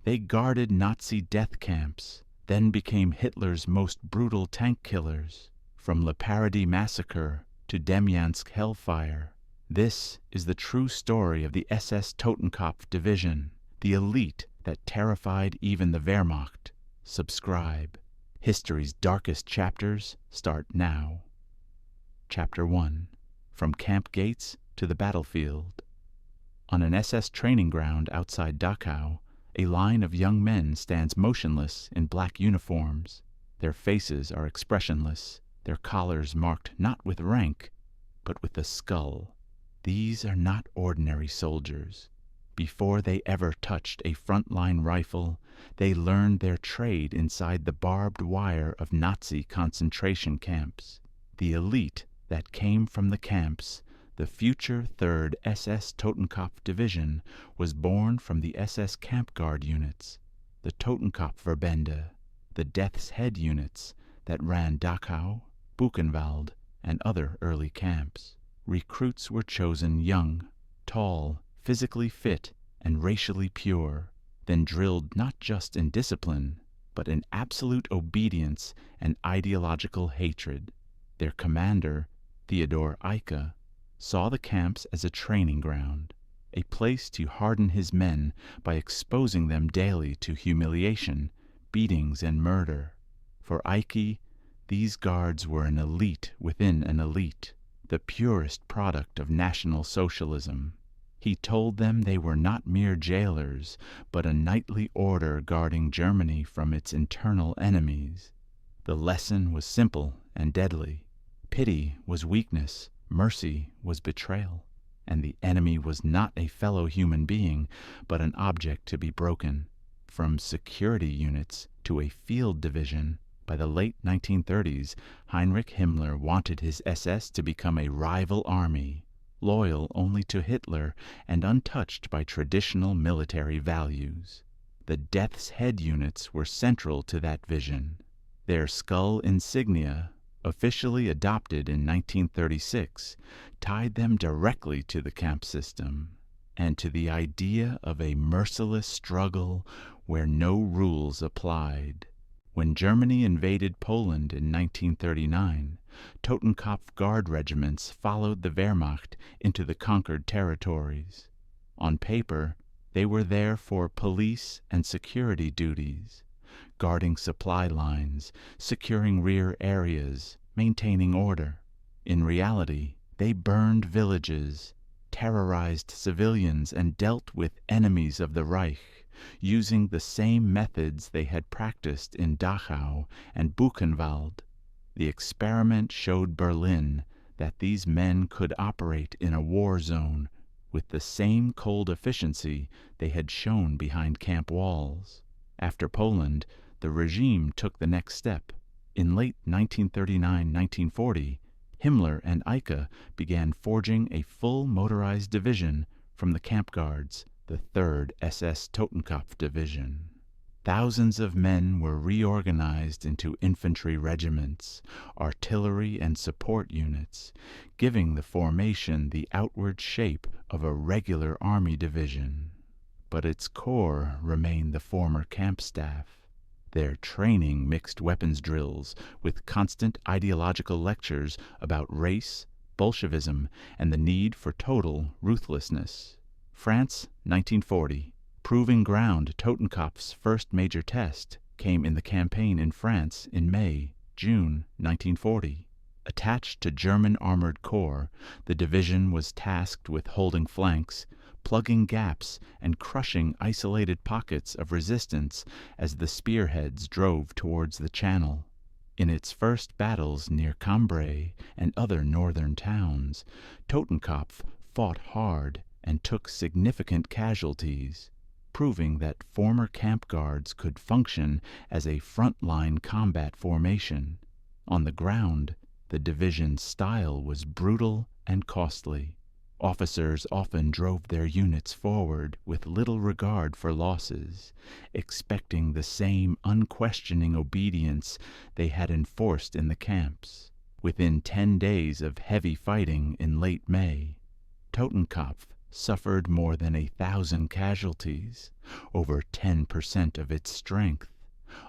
They guarded Nazi death camps, then became Hitler's most brutal tank killers, from Le Paradis massacre to Demyansk hellfire. This is the true story of the SS Totenkopf Division, the elite that terrified even the Wehrmacht. Subscribe. History's darkest chapters start now. Chapter 1. From Camp Gates to the Battlefield. On an SS training ground outside Dachau, a line of young men stands motionless in black uniforms. Their faces are expressionless, their collars marked not with rank, but with the skull. These are not ordinary soldiers. Before they ever touched a frontline rifle, they learned their trade inside the barbed wire of Nazi concentration camps. The elite that came from the camps, the future 3rd SS Totenkopf Division, was born from the SS Camp Guard units, the Totenkopfverbände, the Death's Head units that ran Dachau, Buchenwald, and other early camps. Recruits were chosen young, tall, physically fit, and racially pure, then drilled not just in discipline, but in absolute obedience and ideological hatred. Their commander, Theodor Eicke, saw the camps as a training ground, a place to harden his men by exposing them daily to humiliation, beatings, and murder. For Eicke, these guards were an elite within an elite, the purest product of National Socialism. He told them they were not mere jailers, but a knightly order guarding Germany from its internal enemies. The lesson was simple and deadly. Pity was weakness, mercy was betrayal, and the enemy was not a fellow human being, but an object to be broken. From security units to a field division, by the late 1930s, Heinrich Himmler wanted his SS to become a rival army, loyal only to Hitler and untouched by traditional military values. The Death's Head units were central to that vision. Their skull insignia, officially adopted in 1936, tied them directly to the camp system and to the idea of a merciless struggle where no rules applied. When Germany invaded Poland in 1939, Totenkopf Guard regiments followed the Wehrmacht into the conquered territories. On paper, they were there for police and security duties, guarding supply lines, securing rear areas, maintaining order. In reality, they burned villages, terrorized civilians, and dealt with enemies of the Reich, using the same methods they had practiced in Dachau and Buchenwald. The experiment showed Berlin that these men could operate in a war zone with the same cold efficiency they had shown behind camp walls. After Poland, the regime took the next step. In late 1939-1940, Himmler and Eicke began forging a full motorized division from the camp guards, the 3rd SS Totenkopf Division. Thousands of men were reorganized into infantry regiments, artillery, and support units, giving the formation the outward shape of a regular army division. But its core remained the former camp staff. Their training mixed weapons drills with constant ideological lectures about race, Bolshevism, and the need for total ruthlessness. France, 1940. Proving ground Totenkopf's first major test came in the campaign in France in May-June 1940. Attached to German Armored Corps, the division was tasked with holding flanks, plugging gaps, and crushing isolated pockets of resistance as the spearheads drove towards the Channel. In its first battles near Cambrai and other northern towns, Totenkopf fought hard and took significant casualties, proving that former camp guards could function as a frontline combat formation. On the ground, the division's style was brutal and costly. Officers often drove their units forward with little regard for losses, expecting the same unquestioning obedience they had enforced in the camps. Within 10 days of heavy fighting in late May, Totenkopf suffered more than 1,000 casualties, over 10% of its strength,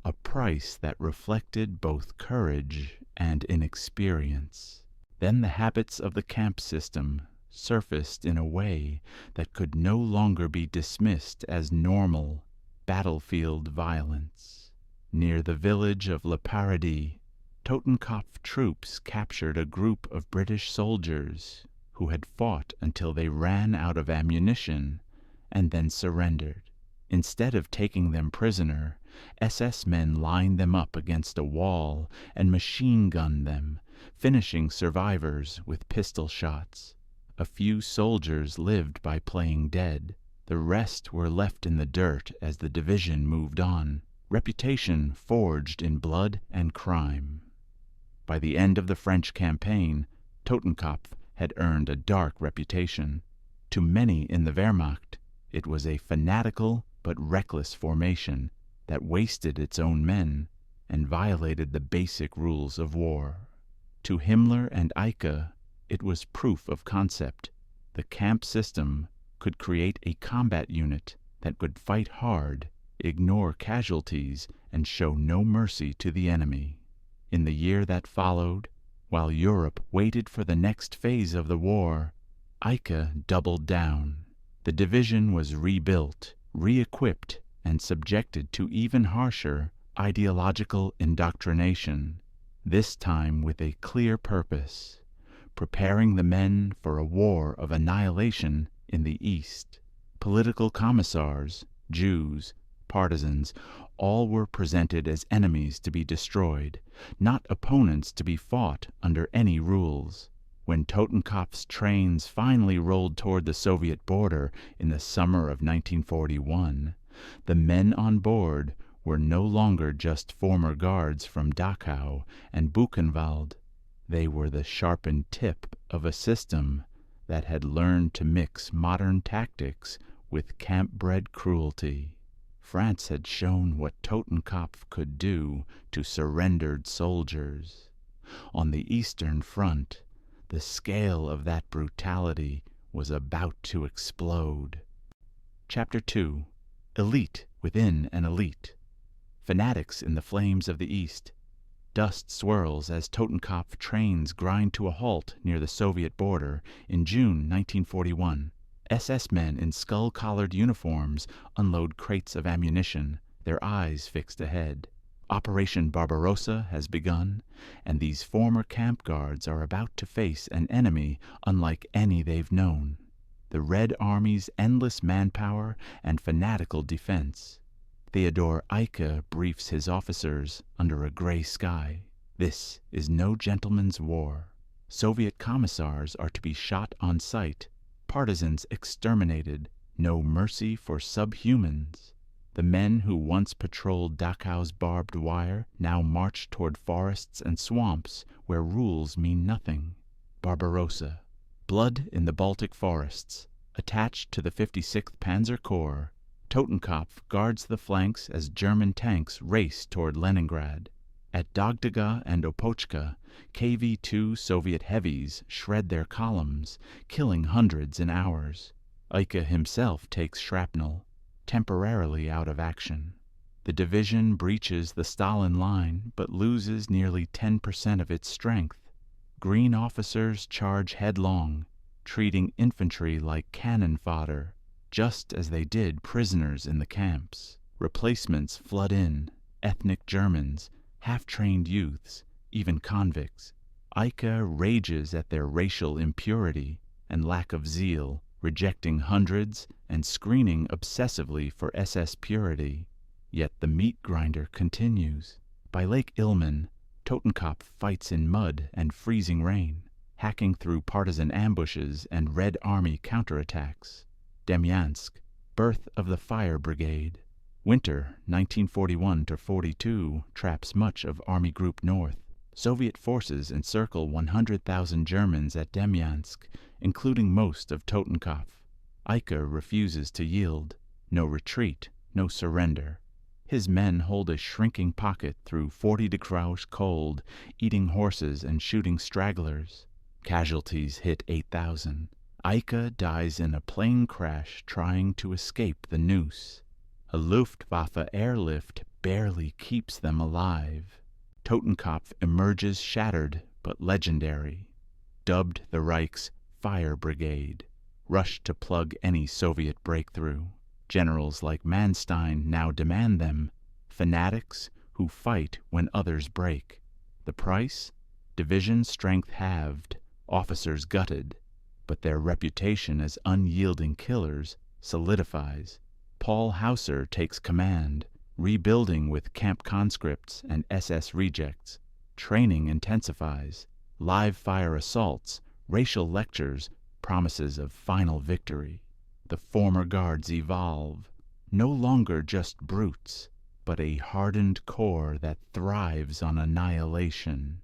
a price that reflected both courage and inexperience. Then the habits of the camp system surfaced in a way that could no longer be dismissed as normal battlefield violence. Near the village of Le Paradis, Totenkopf troops captured a group of British soldiers who had fought until they ran out of ammunition and then surrendered. Instead of taking them prisoner, SS men lined them up against a wall and machine-gunned them, finishing survivors with pistol shots. A few soldiers lived by playing dead. The rest were left in the dirt as the division moved on, reputation forged in blood and crime. By the end of the French campaign, Totenkopf had earned a dark reputation. To many in the Wehrmacht, it was a fanatical but reckless formation that wasted its own men and violated the basic rules of war. To Himmler and Eicke, it was proof of concept. The camp system could create a combat unit that would fight hard, ignore casualties, and show no mercy to the enemy. In the year that followed, while Europe waited for the next phase of the war, Eicke doubled down. The division was rebuilt, re-equipped, and subjected to even harsher ideological indoctrination, this time with a clear purpose: preparing the men for a war of annihilation in the East. Political commissars, Jews, partisans, all were presented as enemies to be destroyed, not opponents to be fought under any rules. When Totenkopf's trains finally rolled toward the Soviet border in the summer of 1941, the men on board were no longer just former guards from Dachau and Buchenwald. They were the sharpened tip of a system that had learned to mix modern tactics with camp-bred cruelty. France had shown what Totenkopf could do to surrendered soldiers. On the Eastern Front, the scale of that brutality was about to explode. Chapter 2. Elite within an elite. Fanatics in the flames of the East. Dust swirls as Totenkopf trains grind to a halt near the Soviet border in June 1941. SS men in skull-collared uniforms unload crates of ammunition, their eyes fixed ahead. Operation Barbarossa has begun, and these former camp guards are about to face an enemy unlike any they've known: the Red Army's endless manpower and fanatical defense. Theodor Eicke briefs his officers under a gray sky. This is no gentleman's war. Soviet commissars are to be shot on sight, partisans exterminated, no mercy for subhumans. The men who once patrolled Dachau's barbed wire now march toward forests and swamps where rules mean nothing. Barbarossa. Blood in the Baltic forests. Attached to the 56th Panzer Corps, Totenkopf guards the flanks as German tanks race toward Leningrad. At Dogdaga and Opochka, KV-2 Soviet heavies shred their columns, killing hundreds in hours. Eicke himself takes shrapnel, temporarily out of action. The division breaches the Stalin line but loses nearly 10% of its strength. Green officers charge headlong, treating infantry like cannon fodder, just as they did prisoners in the camps. Replacements flood in: ethnic Germans, half-trained youths, even convicts. Eicke rages at their racial impurity and lack of zeal, rejecting hundreds and screening obsessively for SS purity. Yet the meat grinder continues. By Lake Ilmen, Totenkopf fights in mud and freezing rain, hacking through partisan ambushes and Red Army counterattacks. Demyansk, birth of the Fire Brigade. Winter 1941-42 traps much of Army Group North. Soviet forces encircle 100,000 Germans at Demyansk, including most of Totenkopf. Eicke refuses to yield. No retreat, no surrender. His men hold a shrinking pocket through 40° cold, eating horses and shooting stragglers. Casualties hit 8,000. Eike dies in a plane crash trying to escape the noose. A Luftwaffe airlift barely keeps them alive. Totenkopf emerges shattered but legendary. Dubbed the Reich's Fire Brigade, rushed to plug any Soviet breakthrough. Generals like Manstein now demand them, fanatics who fight when others break. The price? Division strength halved, officers gutted, but their reputation as unyielding killers solidifies. Paul Hauser takes command, rebuilding with camp conscripts and SS rejects. Training intensifies, live fire assaults, racial lectures, promises of final victory. The former guards evolve, no longer just brutes, but a hardened core that thrives on annihilation.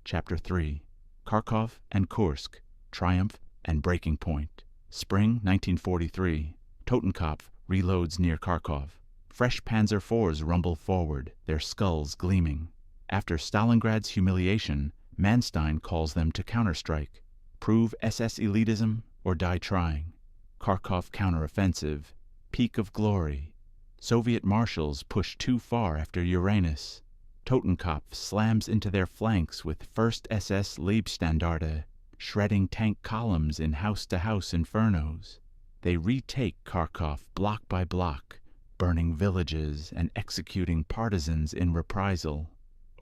Chapter 3. Kharkov and Kursk, Triumph and Breaking Point. Spring 1943. Totenkopf reloads near Kharkov. Fresh Panzer IVs rumble forward, their skulls gleaming. After Stalingrad's humiliation, Manstein calls them to counterstrike. Prove SS elitism or die trying. Kharkov counteroffensive. Peak of glory. Soviet marshals push too far after Uranus. Totenkopf slams into their flanks with 1st SS Leibstandarte, shredding tank columns in house-to-house infernos. They retake Kharkov block by block, burning villages and executing partisans in reprisal.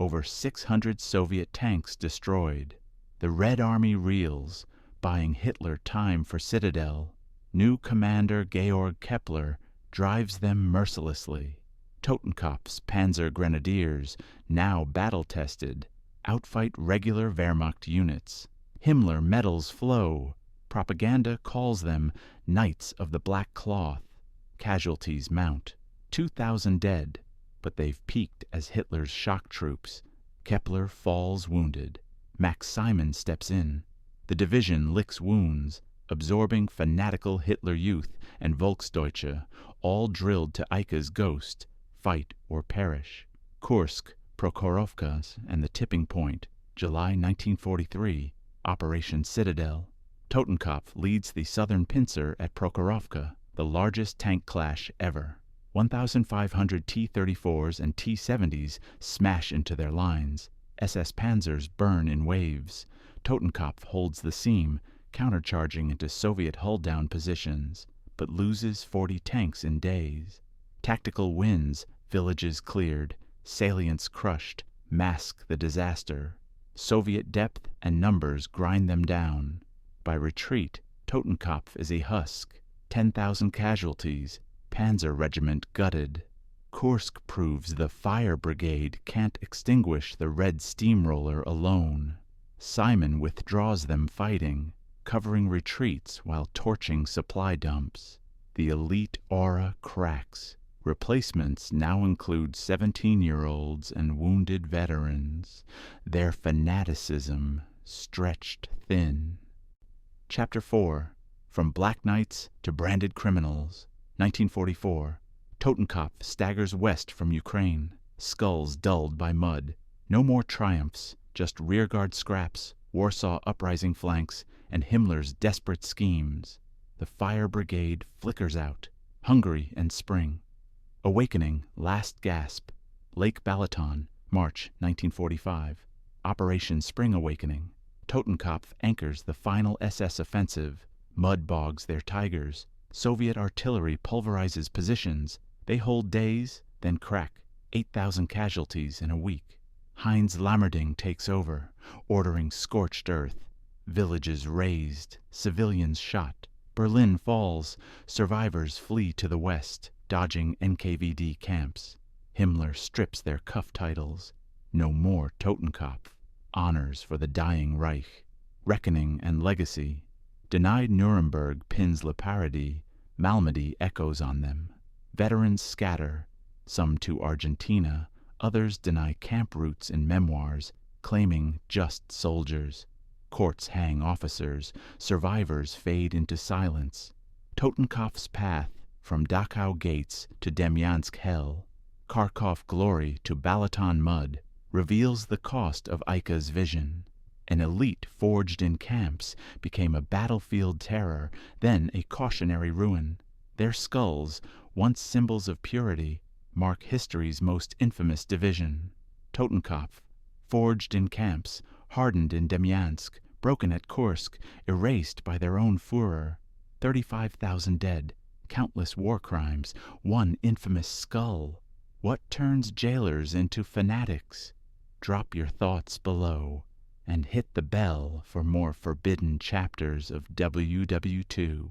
Over 600 Soviet tanks destroyed. The Red Army reels, buying Hitler time for Citadel. New commander Georg Kepler drives them mercilessly. Totenkopf's Panzer Grenadiers, now battle-tested, outfight regular Wehrmacht units. Himmler medals flow. Propaganda calls them Knights of the Black Cloth. Casualties mount. 2,000 dead, but they've peaked as Hitler's shock troops. Kepler falls wounded. Max Simon steps in. The division licks wounds, absorbing fanatical Hitler Youth and Volksdeutsche, all drilled to Eike's ghost, fight or perish. Kursk, Prokhorovka, and the tipping point, July 1943, Operation Citadel. Totenkopf leads the southern pincer at Prokhorovka, the largest tank clash ever. 1,500 T-34s and T-70s smash into their lines. SS Panzers burn in waves. Totenkopf holds the seam, countercharging into Soviet hull-down positions, but loses 40 tanks in days. Tactical wins, villages cleared, salients crushed, mask the disaster. Soviet depth and numbers grind them down. By retreat, Totenkopf is a husk. 10,000 casualties, Panzer Regiment gutted. Kursk proves the Fire Brigade can't extinguish the Red Steamroller alone. Simon withdraws them fighting, covering retreats while torching supply dumps. The elite aura cracks. Replacements now include 17-year-olds and wounded veterans, their fanaticism stretched thin. Chapter 4. From Black Knights to Branded Criminals. 1944. Totenkopf staggers west from Ukraine, skulls dulled by mud. No more triumphs, just rearguard scraps, Warsaw Uprising flanks, and Himmler's desperate schemes. The Fire Brigade flickers out. Hungary and spring. Awakening, last gasp. Lake Balaton, March 1945. Operation Spring Awakening. Totenkopf anchors the final SS offensive. Mud bogs their tigers. Soviet artillery pulverizes positions. They hold days, then crack. 8,000 casualties in a week. Heinz Lammerding takes over, ordering scorched earth. Villages razed, civilians shot. Berlin falls. Survivors flee to the west, dodging NKVD camps. Himmler strips their cuff titles. No more Totenkopf. Honors for the dying Reich. Reckoning and legacy. Denied Nuremberg pins Le Paradis. Malmedy echoes on them. Veterans scatter, some to Argentina, others deny camp routes in memoirs, claiming just soldiers. Courts hang officers, survivors fade into silence. Totenkopf's path from Dachau gates to Demyansk hell, Kharkov glory to Balaton mud, reveals the cost of Eike's vision. An elite forged in camps became a battlefield terror, then a cautionary ruin. Their skulls, once symbols of purity, mark history's most infamous division. Totenkopf, forged in camps, hardened in Demyansk, broken at Kursk, erased by their own Führer. 35,000 dead, countless war crimes, one infamous skull. What turns jailers into fanatics? Drop your thoughts below and hit the bell for more forbidden chapters of WW2.